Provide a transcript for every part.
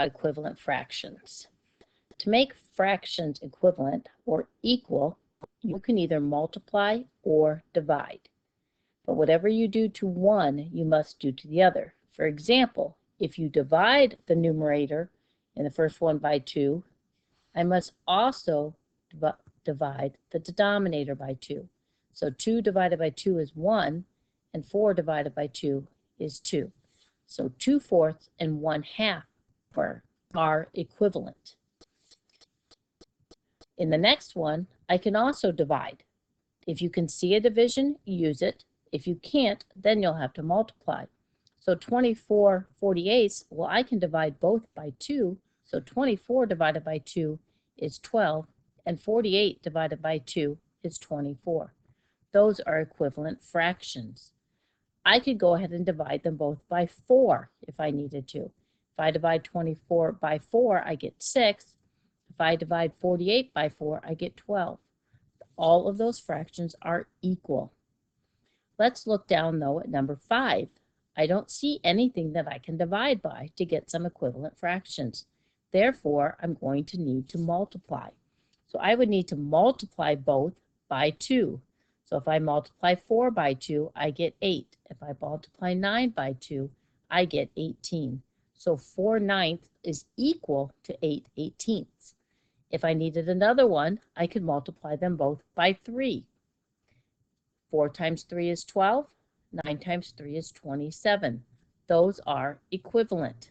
equivalent fractions. To make fractions equivalent or equal, you can either multiply or divide. But whatever you do to one, you must do to the other. For example, if you divide the numerator in the first one by 2, I must also divide the denominator by 2. So 2 divided by 2 is 1, and 4 divided by 2 is 2. So 2/4 and 1/2 are equivalent. In the next one, I can also divide. If you can see a division, use it. If you can't, then you'll have to multiply. So 24/48, well, I can divide both by 2. So 24 divided by 2 is 12, and 48 divided by 2 is 24. Those are equivalent fractions. I could go ahead and divide them both by 4 if I needed to. If I divide 24 by 4, I get 6. If I divide 48 by 4, I get 12. All of those fractions are equal. Let's look down, though, at number 5. I don't see anything that I can divide by to get some equivalent fractions. Therefore, I'm going to need to multiply. So I would need to multiply both by 2. So if I multiply 4 by 2, I get 8. If I multiply 9 by 2, I get 18. So 4/9 is equal to 8/18. If I needed another one, I could multiply them both by 3. 4 times 3 is 12. 9 times 3 is 27. Those are equivalent.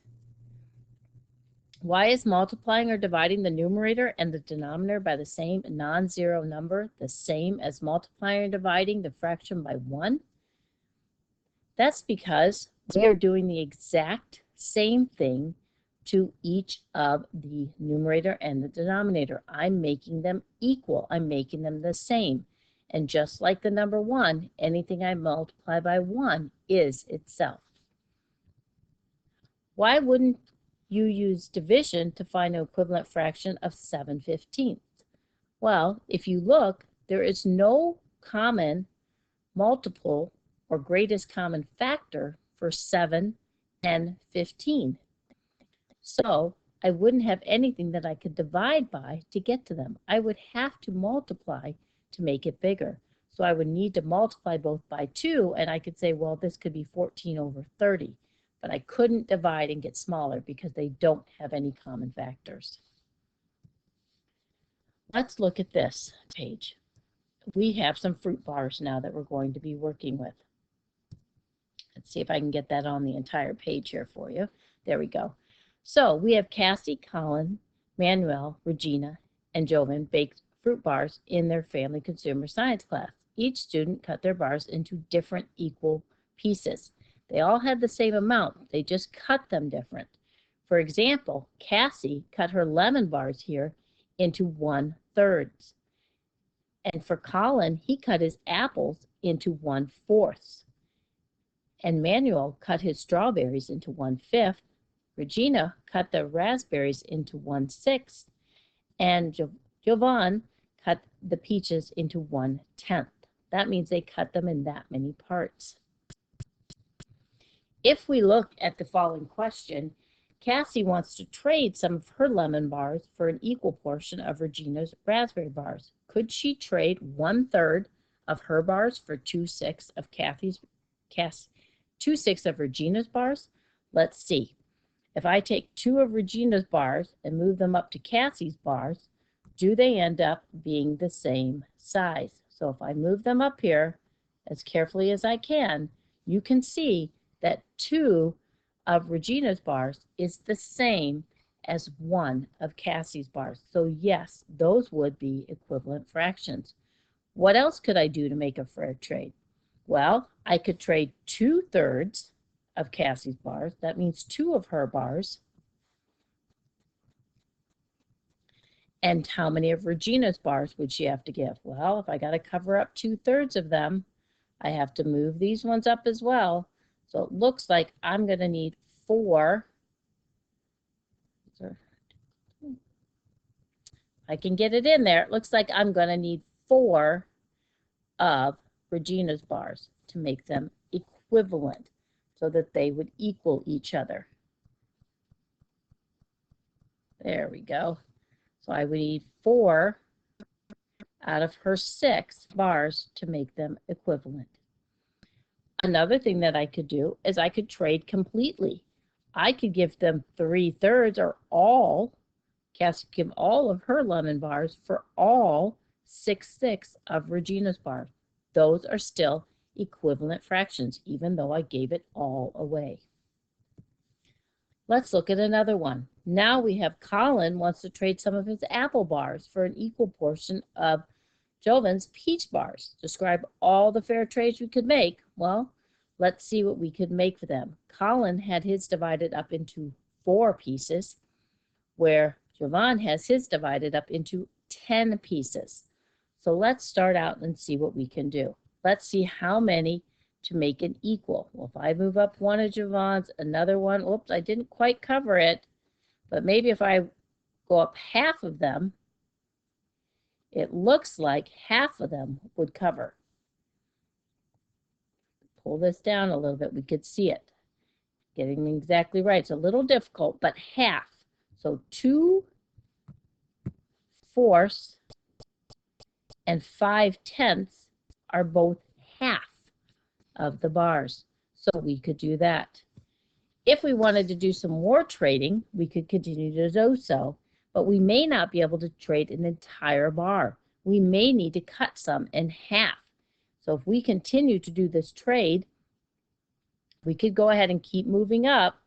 Why is multiplying or dividing the numerator and the denominator by the same non-zero number the same as multiplying or dividing the fraction by 1? That's because we are doing the exact same thing to each of the numerator and the denominator. I'm making them equal. I'm making them the same. And just like the number 1, anything I multiply by 1 is itself. Why wouldn't you use division to find an equivalent fraction of 7/15? Well, if you look, there is no common multiple or greatest common factor for 7 and 15. So I wouldn't have anything that I could divide by to get to them. I would have to multiply to make it bigger. So I would need to multiply both by 2, and I could say, well, this could be 14/30. But I couldn't divide and get smaller because they don't have any common factors. Let's look at this page. We have some fruit bars now that we're going to be working with. Let's see if I can get that on the entire page here for you. There we go. So we have Cassie, Colin, Manuel, Regina, and Jovan baked fruit bars in their family consumer science class. Each student cut their bars into different equal pieces. They all had the same amount, they just cut them different. For example, Cassie cut her lemon bars here into 1/3. And for Colin, he cut his apples into 1/4. And Manuel cut his strawberries into 1/5. Regina cut the raspberries into 1/6. And Jovan cut the peaches into 1/10. That means they cut them in that many parts. If we look at the following question, Cassie wants to trade some of her lemon bars for an equal portion of Regina's raspberry bars. Could she trade 1/3 of her bars for 2/6 of 2/6 of Regina's bars? Let's see. If I take 2 of Regina's bars and move them up to Cassie's bars, do they end up being the same size? So if I move them up here as carefully as I can, you can see that 2 of Regina's bars is the same as 1 of Cassie's bars. So yes, those would be equivalent fractions. What else could I do to make a fair trade? Well, I could trade 2/3 of Cassie's bars. That means 2 of her bars. And how many of Regina's bars would she have to give? Well, if I got to cover up 2/3 of them, I have to move these ones up as well. So it looks like I'm going to need 4. I can get it in there. It looks like I'm going to need 4 of Regina's bars to make them equivalent so that they would equal each other. There we go. So I would need 4 out of her 6 bars to make them equivalent. Another thing that I could do is I could trade completely. I could give them 3/3 or all. Cassie could give all of her lemon bars for all 6/6 of Regina's bars. Those are still equivalent fractions, even though I gave it all away. Let's look at another one. Now we have Colin wants to trade some of his apple bars for an equal portion of Jovan's peach bars. Describe all the fair trades we could make. Well, let's see what we could make for them. Colin had his divided up into 4 pieces, where Jovan has his divided up into 10 pieces. So let's start out and see what we can do. Let's see how many to make it equal. Well, if I move up one of Jovan's, another one, oops, I didn't quite cover it, but maybe if I go up half of them, it looks like half of them would cover. Pull this down a little bit, we could see it. Getting it exactly right. It's a little difficult, but half. So 2/4 and 5/10 are both half of the bars. So we could do that. If we wanted to do some more trading, we could continue to do so, but we may not be able to trade an entire bar. We may need to cut some in half. So if we continue to do this trade, we could go ahead and keep moving up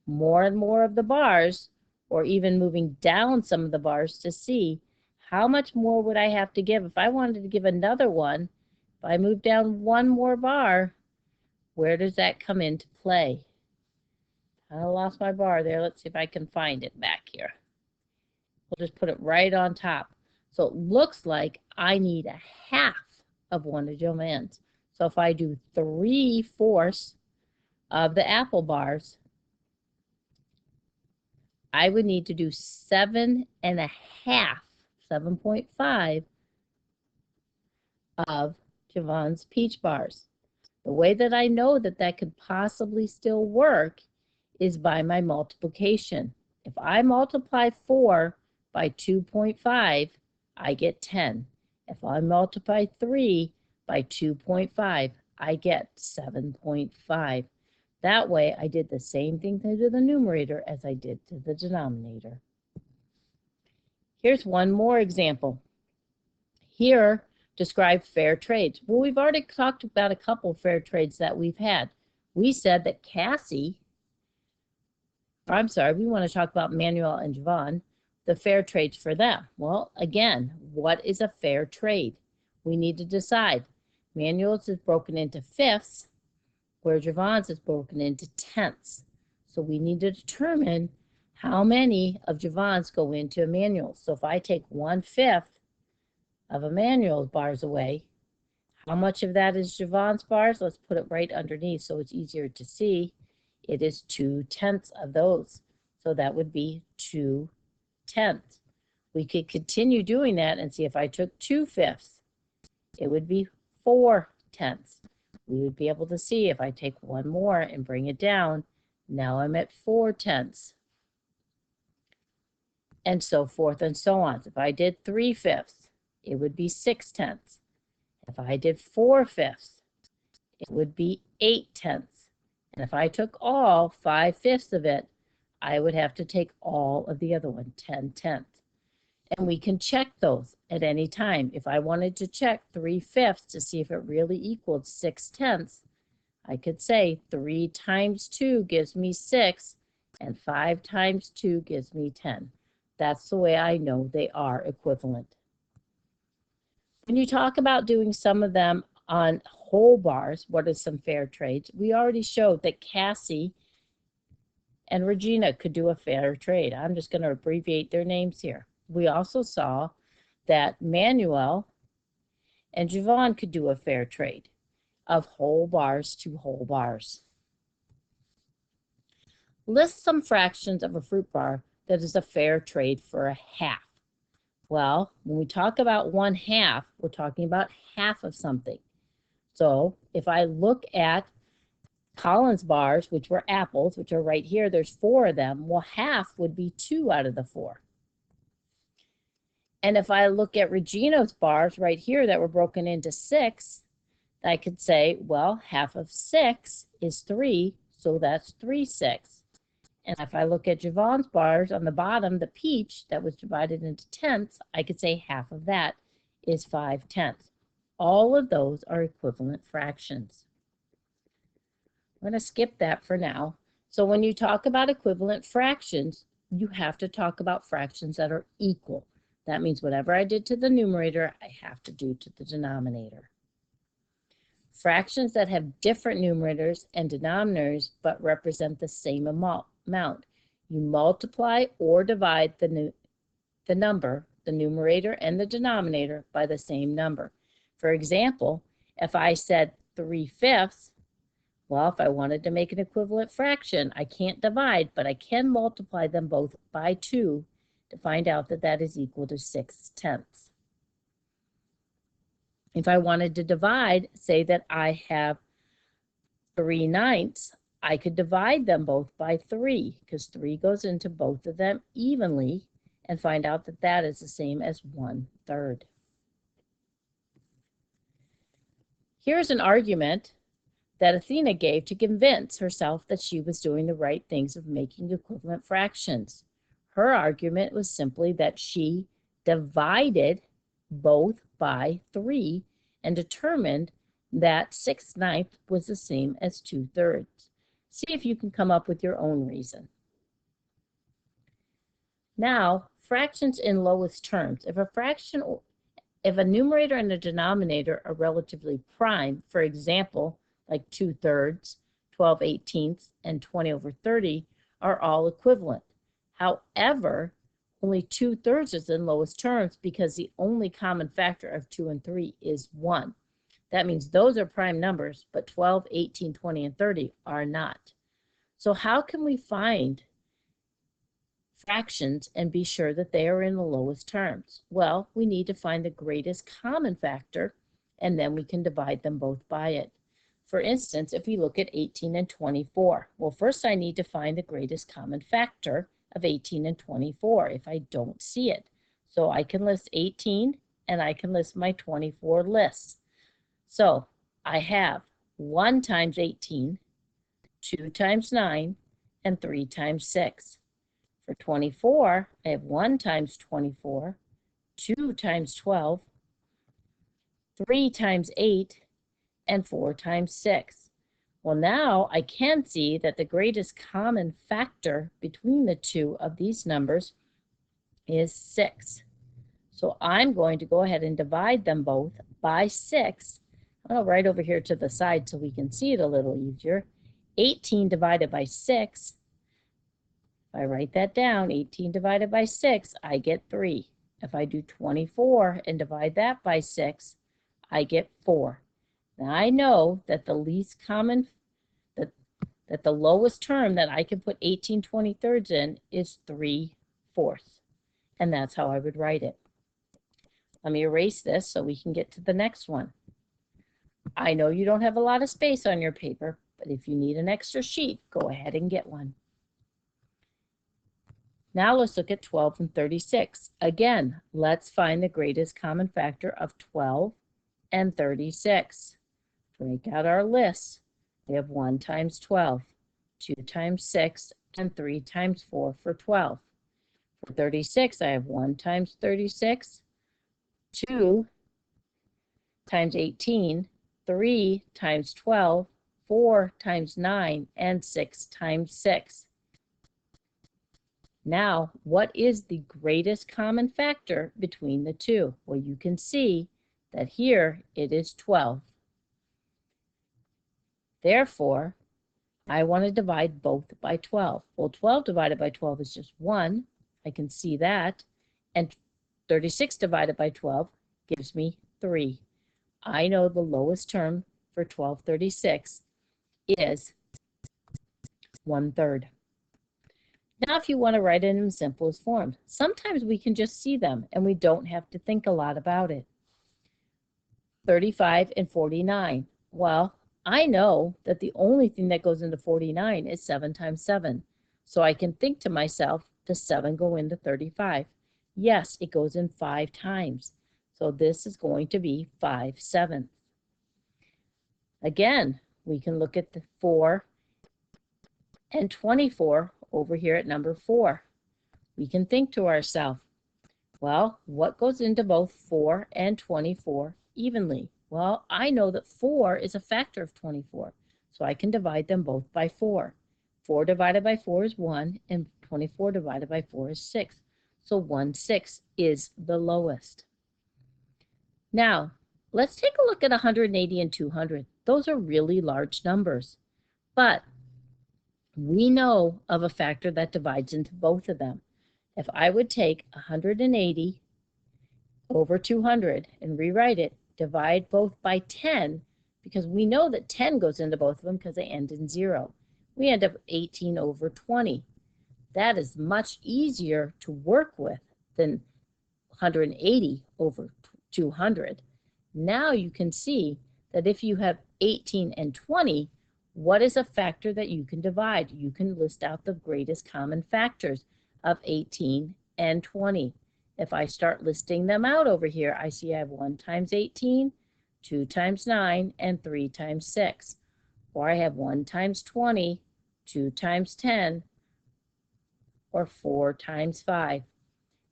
more and more of the bars, or even moving down some of the bars to see how much more would I have to give. If I wanted to give another one, if I move down one more bar, where does that come into play? I lost my bar there. Let's see if I can find it back here. We'll just put it right on top. So it looks like I need a half of one of Jovan's. So if I do 3/4 of the apple bars, I would need to do 7.5, 7.5 of Jovan's peach bars. The way that I know that that could possibly still work is by my multiplication. If I multiply 4 by 2.5, I get 10. If I multiply 3 by 2.5, I get 7.5. That way, I did the same thing to the numerator as I did to the denominator. Here's one more example. Here, describe fair trades. Well, we've already talked about a couple fair trades that we've had. We said that we want to talk about Manuel and Jovan, the fair trades for them. Well, again, what is a fair trade? We need to decide. Manuel's is broken into fifths, where Jovan's is broken into tenths. So we need to determine how many of Jovan's go into Emmanuel's. So if I take 1/5 of Emmanuel's bars away, how much of that is Jovan's bars? Let's put it right underneath so it's easier to see. It is 2/10 of those. So that would be 2/10. We could continue doing that and see if I took 2/5, it would be 4/10. We would be able to see if I take one more and bring it down, now I'm at 4/10. And so forth and so on. If I did 3/5, it would be 6/10. If I did 4/5, it would be 8/10. And if I took all 5/5 of it, I would have to take all of the other one, 10/10. And we can check those at any time. If I wanted to check 3/5 to see if it really equaled 6/10, I could say 3 times 2 gives me 6, and 5 times 2 gives me 10. That's the way I know they are equivalent. When you talk about doing some of them on whole bars, what are some fair trades? We already showed that Cassie and Regina could do a fair trade. I'm just going to abbreviate their names here. We also saw that Manuel and Jovan could do a fair trade of whole bars to whole bars. List some fractions of a fruit bar that is a fair trade for a half. Well, when we talk about 1/2, we're talking about half of something. So if I look at Colin's bars, which were apples, which are right here, there's 4 of them. Well, half would be 2 out of the 4. And if I look at Regina's bars right here that were broken into 6, I could say, well, half of 6 is 3, so that's 3/6. And if I look at Javon's bars on the bottom, the peach that was divided into tenths, I could say half of that is 5/10. All of those are equivalent fractions. I'm going to skip that for now. So when you talk about equivalent fractions, you have to talk about fractions that are equal. That means whatever I did to the numerator, I have to do to the denominator. Fractions that have different numerators and denominators but represent the same amount. You multiply or divide the number, the numerator and the denominator, by the same number. For example, if I said 3/5, well, if I wanted to make an equivalent fraction, I can't divide, but I can multiply them both by 2 to find out that that is equal to 6/10. If I wanted to divide, say that I have 3/9, I could divide them both by 3 because 3 goes into both of them evenly and find out that that is the same as 1/3. Here's an argument that Athena gave to convince herself that she was doing the right things of making equivalent fractions. Her argument was simply that she divided both by 3 and determined that 6/9 was the same as 2/3. See if you can come up with your own reason. Now, fractions in lowest terms. If a numerator and a denominator are relatively prime, for example, like 2/3, 12/18, and 20/30 are all equivalent. However, only 2/3 is in lowest terms because the only common factor of 2 and 3 is 1. That means those are prime numbers, but 12, 18, 20, and 30 are not. So how can we find fractions and be sure that they are in the lowest terms? Well, we need to find the greatest common factor, and then we can divide them both by it. For instance, if we look at 18 and 24, well, first I need to find the greatest common factor of 18 and 24 if I don't see it. So I can list 18 and I can list my 24 lists. So I have 1 times 18, 2 times 9, and 3 times 6. For 24, I have 1 times 24, 2 times 12, 3 times 8, and 4 times 6. Well, now I can see that the greatest common factor between the two of these numbers is 6. So I'm going to go ahead and divide them both by 6. I'll write over here to the side so we can see it a little easier. 18 divided by 6. If I write that down, 18 divided by 6, I get 3. If I do 24 and divide that by 6, I get 4. Now I know that the least common, that the lowest term that I can put 18/23 in is 3/4. And that's how I would write it. Let me erase this so we can get to the next one. I know you don't have a lot of space on your paper, but if you need an extra sheet, go ahead and get one. Now let's look at 12 and 36. Again, let's find the greatest common factor of 12 and 36. Break out our lists. We have 1 times 12, 2 times 6, and 3 times 4 for 12. For 36, I have 1 times 36, 2 times 18, 3 times 12, 4 times 9, and 6 times 6. Now, what is the greatest common factor between the two? Well, you can see that here it is 12. Therefore, I want to divide both by 12. Well, 12 divided by 12 is just 1. I can see that. And 36 divided by 12 gives me 3. I know the lowest term for 12/36 is 1/3. Now, if you want to write it in simplest form, sometimes we can just see them and we don't have to think a lot about it. 35 and 49. Well, I know that the only thing that goes into 49 is 7 times 7. So I can think to myself, does 7 go into 35? Yes, it goes in 5 times. So this is going to be 5/7. Again, we can look at the 4 and 24 over here at number 4. We can think to ourselves, well, what goes into both 4 and 24 evenly? Well, I know that 4 is a factor of 24, so I can divide them both by 4. 4 divided by 4 is 1, and 24 divided by 4 is 6. So 1/6 is the lowest. Now, let's take a look at 180 and 200. Those are really large numbers, but we know of a factor that divides into both of them. If I would take 180 over 200 and rewrite it, divide both by 10, because we know that 10 goes into both of them because they end in 0. We end up 18 over 20. That is much easier to work with than 180 over 200. Now you can see that if you have 18 and 20, what is a factor that you can divide? You can list out the greatest common factors of 18 and 20. If I start listing them out over here, I see I have 1 times 18, 2 times 9, and 3 times 6. Or I have 1 times 20, 2 times 10, or 4 times 5.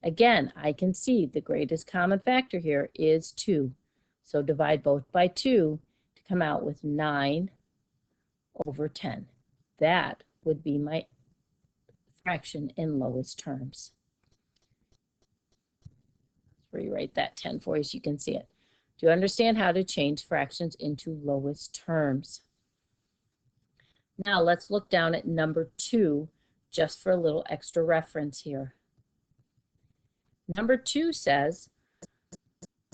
Again, I can see the greatest common factor here is 2. So divide both by 2 to come out with 9 over 10. That would be my fraction in lowest terms. Let's rewrite that 10 for you so you can see it. Do you understand how to change fractions into lowest terms? Now let's look down at number 2 just for a little extra reference here. Number 2 says,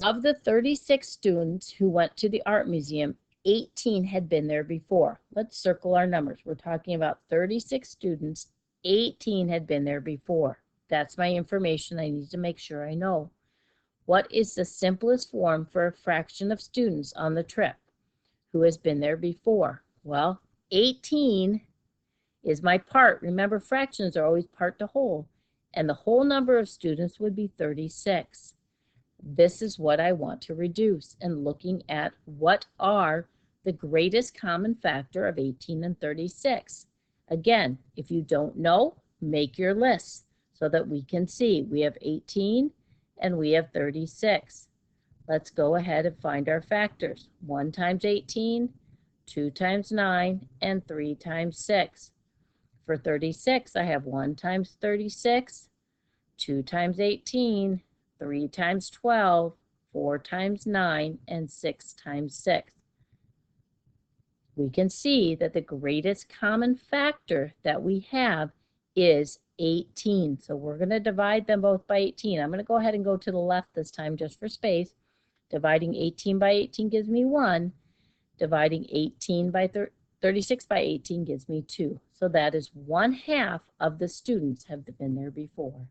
of the 36 students who went to the art museum, 18 had been there before. Let's circle our numbers. We're talking about 36 students, 18 had been there before. That's my information I need to make sure I know. What is the simplest form for a fraction of students on the trip who has been there before? Well, 18 is my part. Remember, fractions are always part to whole, and the whole number of students would be 36. This is what I want to reduce, and looking at what are the greatest common factor of 18 and 36. Again, if you don't know, make your list so that we can see. We have 18 and we have 36. Let's go ahead and find our factors. 1 times 18, 2 times 9, and 3 times 6. For 36, I have 1 times 36, 2 times 18, 3 times 12, 4 times 9, and 6 times 6. We can see that the greatest common factor that we have is 18. So we're going to divide them both by 18. I'm going to go ahead and go to the left this time just for space. Dividing 18 by 18 gives me 1. Dividing 18 by 36 by 18 gives me 2. So that is 1/2 of the students have been there before.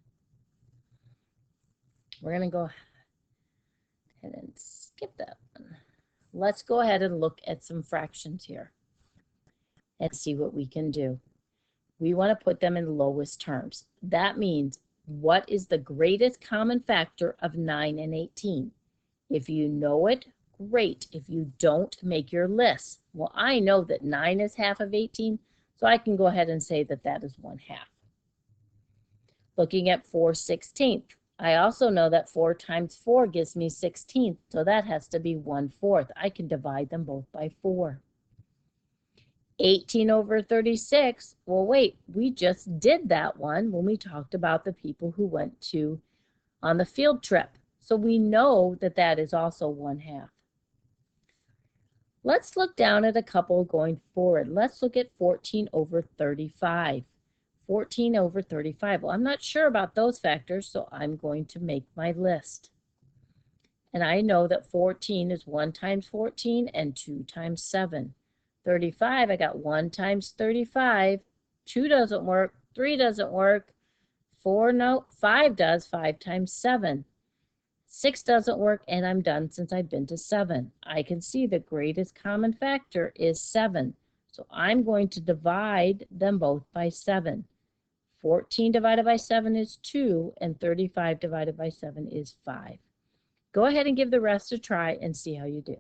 We're going to go ahead and skip that one. Let's go ahead and look at some fractions here and see what we can do. We want to put them in lowest terms. That means, what is the greatest common factor of 9 and 18? If you know it, great. If you don't, make your list. Well, I know that 9 is half of 18, so I can go ahead and say that that is 1/2. Looking at 4/16, I also know that 4 times 4 gives me 16, so that has to be 1/4. I can divide them both by 4. 18 over 36, well, wait, we just did that one when we talked about the people who went on the field trip. So we know that that is also 1/2. Let's look down at a couple going forward. Let's look at 14 over 35. 14 over 35. Well, I'm not sure about those factors, so I'm going to make my list. And I know that 14 is 1 times 14 and 2 times 7. 35, I got 1 times 35. 2 doesn't work. 3 doesn't work. 4, no. 5 does. 5 times 7. 6 doesn't work, and I'm done since I've been to 7. I can see the greatest common factor is 7. So I'm going to divide them both by 7. 14 divided by 7 is 2, and 35 divided by 7 is 5. Go ahead and give the rest a try and see how you do.